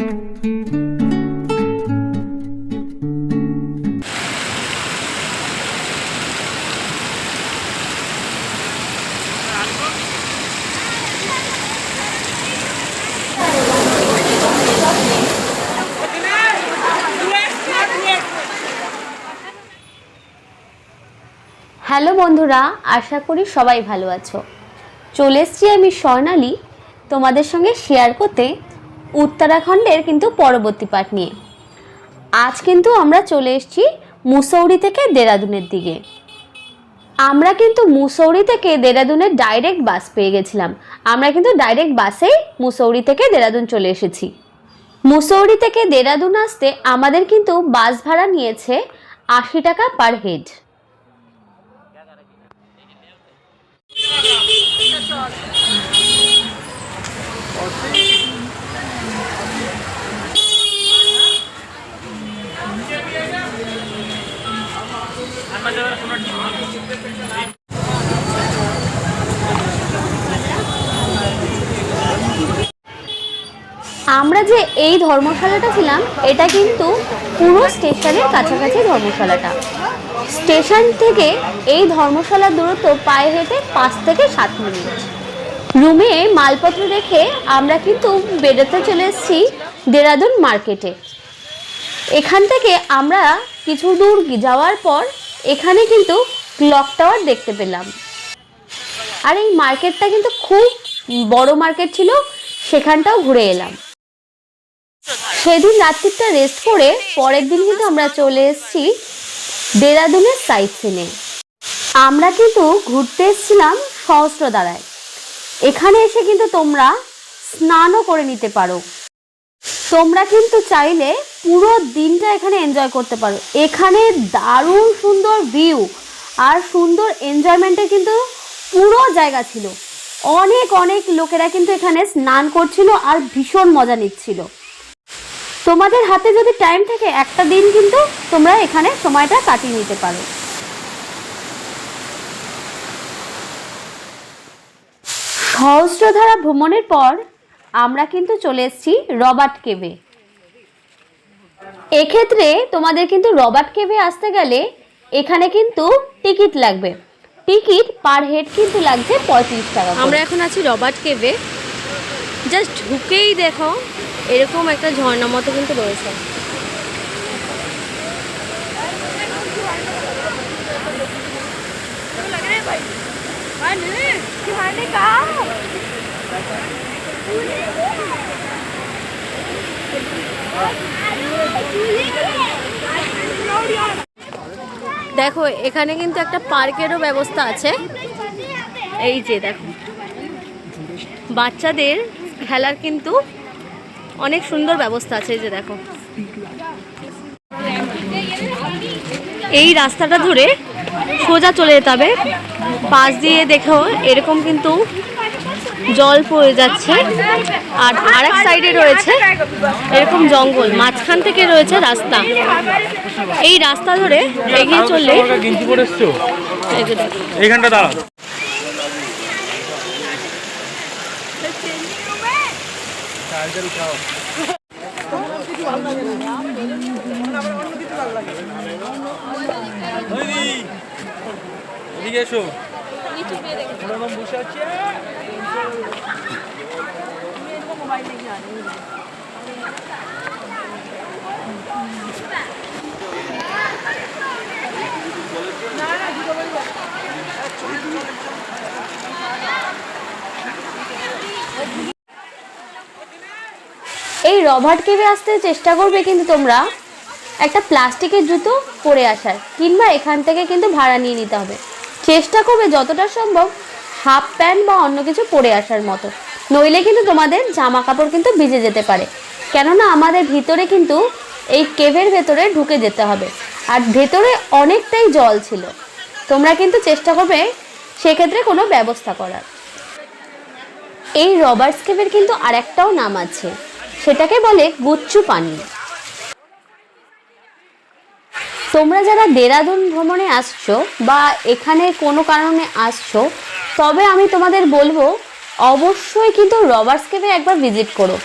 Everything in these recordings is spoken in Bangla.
হ্যালো বন্ধুরা, আশা করি সবাই ভালো আছো। চলে এসেছি আমি স্বর্ণালী তোমাদের সঙ্গে শেয়ার করতে উত্তরাখণ্ডের কিন্তু পরবর্তী পার্ট নিয়ে। আজ কিন্তু আমরা চলে এসেছি মুসৌরি থেকে দেরাদুনের দিকে। আমরা কিন্তু মুসৌরি থেকে দেরাদুনের ডাইরেক্ট বাস পেয়ে গেছিলাম। আমরা কিন্তু ডাইরেক্ট বাসেই মুসৌরি থেকে দেরাদুন চলে এসেছি। মুসৌরি থেকে দেরাদুন আসতে আমাদের কিন্তু বাস ভাড়া নিয়েছে 80 টাকা পার হেড। আমরা যে এই ধর্মশালাটা ছিলাম এটা কিন্তু পুরো স্টেশনের কাছাকাছি ধর্মশালাটা। স্টেশন থেকে এই ধর্মশালার দূরত্ব পায়ে হেঁটে 5 থেকে 7 মিনিট। রুমে মালপত্র রেখে আমরা কিন্তু বেরোতে চলে এসেছি দেরাদুন মার্কেটে। এখান থেকে আমরা কিছু দূর যাওয়ার পর এখানে কিন্তু ক্লক টাওয়ার দেখতে পেলাম। আর এই মার্কেটটা কিন্তু খুব বড় মার্কেট ছিল, সেখানটাও ঘুরে এলাম। সেদিন রাত্রিটা রেস্ট করে পরের দিন কিন্তু আমরা চলে এসেছি দেরাদুনের সাইট সিনে। আমরা কিন্তু ঘুরতে এসেছিলাম সহস্রধারায়। এখানে এসে কিন্তু তোমরা স্নানও করে নিতে পারো। তোমরা কিন্তু চাইলে পুরো দিনটা এখানে এনজয় করতে পারো। এখানে দারুণ সুন্দর ভিউ আর সুন্দর এনজয়মেন্টের কিন্তু পুরো জায়গা ছিল। অনেক অনেক লোকেরা কিন্তু এখানে স্নান করছিল আর ভীষণ মজা নিচ্ছিল। তোমাদের হাতে যদি টাইম থাকে একটা দিন কিন্তু তোমরা এখানে সময়টা কাটিয়ে নিতে পারো। সহস্রধারা ভ্রমণের পর আমরা কিন্তু চলে এসেছি রবার্ট কেভে। এক্ষেত্রে তোমাদের কিন্তু রবার্ট কেভে আসতে গেলে এখানে কিন্তু টিকিট লাগবে। টিকিট পার হেড কিন্তু লাগছে 35 টাকা। আমরা এখন আছি রবার্ট কেভে। জাস্ট ঢুকেই দেখো এরকম একটা ঝর্ণা মতো কিন্তু রয়েছে। দেখো এখানে কিন্তু একটা পার্কেরও ব্যবস্থা আছে। এই যে দেখো বাচ্চাদের খেলার কিন্তু অনেক সুন্দর ব্যবস্থা আছে। এই যে দেখো এই রাস্তাটা ধরে সোজা চলে যেতে হবে। পাশ দিয়ে দেখো এরকম কিন্তু জল পড়ে যাচ্ছে আর আরেক সাইডে রয়েছে এরকম জঙ্গল, মাঝখান থেকে রয়েছে রাস্তা। এই রাস্তা ধরে এগিয়ে চললে এইখানটা দাঁড়া। এদিকে এসো। বসে আছে এই রবার্ট কেভে আসতে চেষ্টা করবে কিন্তু তোমরা একটা প্লাস্টিকের জুতো পরে আসার, কিংবা এখান থেকে কিন্তু ভাড়া নিয়ে নিতে হবে। চেষ্টা করবে যতটা সম্ভব হাফ প্যান্ট বা অন্য কিছু পরে আসার মতো, নইলে কিন্তু তোমাদের জামা কাপড় কিন্তু ভিজে যেতে পারে। কেননা আমাদের ভিতরে কিন্তু এই কেভের ভেতরে ঢুকে যেতে হবে আর ভেতরে অনেকটাই জল ছিল। তোমরা কিন্তু চেষ্টা করবে সেক্ষেত্রে কোনো ব্যবস্থা করার। এই রবার্টস কেভের কিন্তু আরেকটাও নাম আছে, সেটাকে বলে গুচ্ছু পানি। তোমরা যারা দেরাদুন ভ্রমণে আসছো বা এখানে কোনো কারণে আসছো, তবে আমি তোমাদের বলবো অবশ্যই কিন্তু রবার্টস কেভে একবার ভিজিট করো।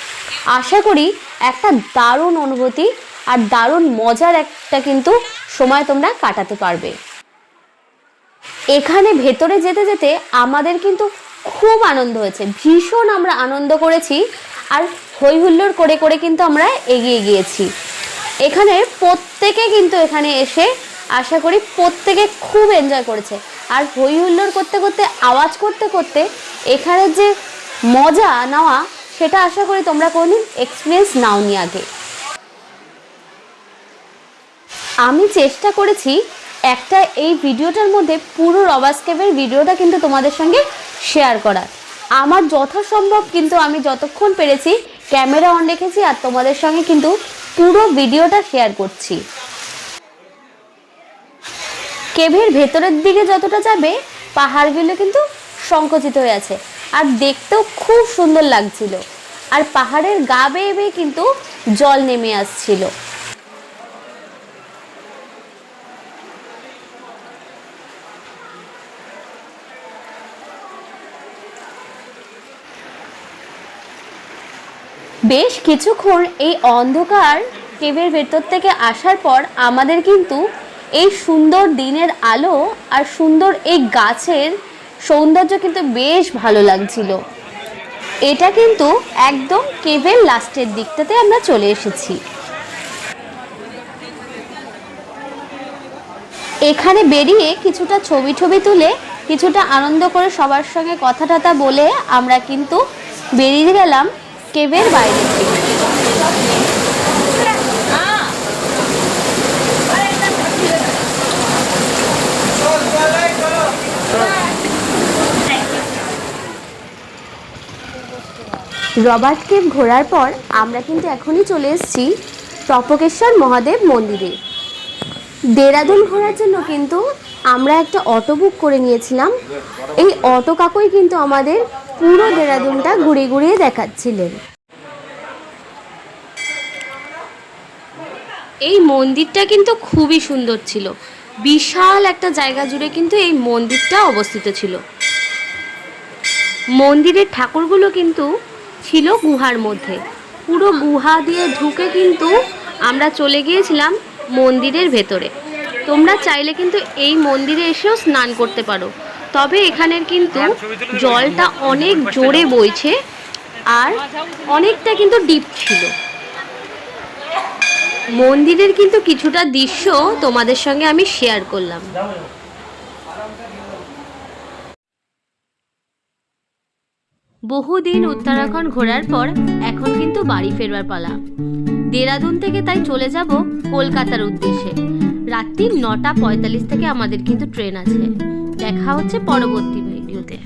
আশা করি একটা দারুণ অনুভূতি আর দারুণ মজার একটা কিন্তু সময় তোমরা কাটাতে পারবে। এখানে ভেতরে যেতে যেতে আমাদের কিন্তু খুব আনন্দ হয়েছে, ভীষণ আমরা আনন্দ করেছি আর হই হুল্লোড় করে করে কিন্তু আমরা এগিয়ে গিয়েছি। এখানে প্রত্যেকে কিন্তু এখানে এসে আশা করি প্রত্যেকে খুব এনজয় করেছে। আর হই হুল্লোড় করতে করতে, আওয়াজ করতে করতে এখানের যে মজা নেওয়া, সেটা আশা করি তোমরা কোনোদিন এক্সপিরিয়েন্স নাওনি আগে। আমি চেষ্টা করেছি একটা এই ভিডিওটার মধ্যে পুরো রবার্স কেভের ভিডিওটা কিন্তু তোমাদের সঙ্গে শেয়ার করার। আমার যথাসম্ভব কিন্তু আমি যতক্ষণ পেরেছি ক্যামেরা অন রেখেছি আর তোমাদের সঙ্গে কিন্তু পুরো ভিডিওটা শেয়ার করছি। কেভের ভেতরের দিকে যতটা যাবে পাহাড়গুলো কিন্তু সংকুচিত হয়ে আছে আর দেখতেও খুব সুন্দর লাগছিল, আর পাহাড়ের গা বেয়ে বেয়ে কিন্তু জল নেমে আসছিল। বেশ কিছুক্ষণ এই অন্ধকার কেভের ভেতর থেকে আসার পর আমাদের কিন্তু এই সুন্দর দিনের আলো আর সুন্দর এই গাছের সৌন্দর্য কিন্তু বেশ ভালো লাগছিল। এটা কিন্তু একদম কেভের লাস্টের দিকটাতে আমরা চলে এসেছি। এখানে বেরিয়ে কিছুটা ছবি তুলে কিছুটা আনন্দ করে সবার সঙ্গে কথা টথা বলে আমরা কিন্তু বেরিয়ে গেলাম কেভের বাইরে থেকে। রবার্ট কেভ ঘোরার পর আমরা কিন্তু এখনই চলে এসেছি তপকেশ্বর মহাদেব মন্দিরে। দেরাদুন ঘোরার জন্য কিন্তু আমরা একটা অটো বুক করে নিয়েছিলাম। এই অটো কাকুই কিন্তু আমাদের পুরো দেরাদুনটা ঘুরিয়ে ঘুরিয়ে দেখাচ্ছিলেন। এই মন্দিরটা কিন্তু খুবই সুন্দর ছিল, বিশাল একটা জায়গা জুড়ে কিন্তু এই মন্দিরটা অবস্থিত ছিল। মন্দিরের ঠাকুরগুলো কিন্তু ছিল গুহার মধ্যে, পুরো গুহা দিয়ে ঢুকে কিন্তু আমরা চলে গিয়েছিলাম মন্দিরের ভেতরে। তোমরা চাইলে কিন্তু এই মন্দিরে এসেও স্নান করতে পারো, তবে এখানের কিন্তু জলটা অনেক জোরে বইছে আর অনেকটা কিন্তু ডিপ ছিল। মন্দিরের কিন্তু কিছুটা দৃশ্য তোমাদের সঙ্গে আমি শেয়ার করলাম। বহুদিন উত্তরাখণ্ড ঘোরার পর এখন কিন্তু বাড়ি ফেরবার পালা। দেরাদুন থেকে তাই চলে যাব কলকাতার উদ্দেশ্যে। রাত্রি 9:45 থেকে আমাদের কিন্তু ট্রেন আছে। দেখা হচ্ছে পরবর্তী ভিডিওতে।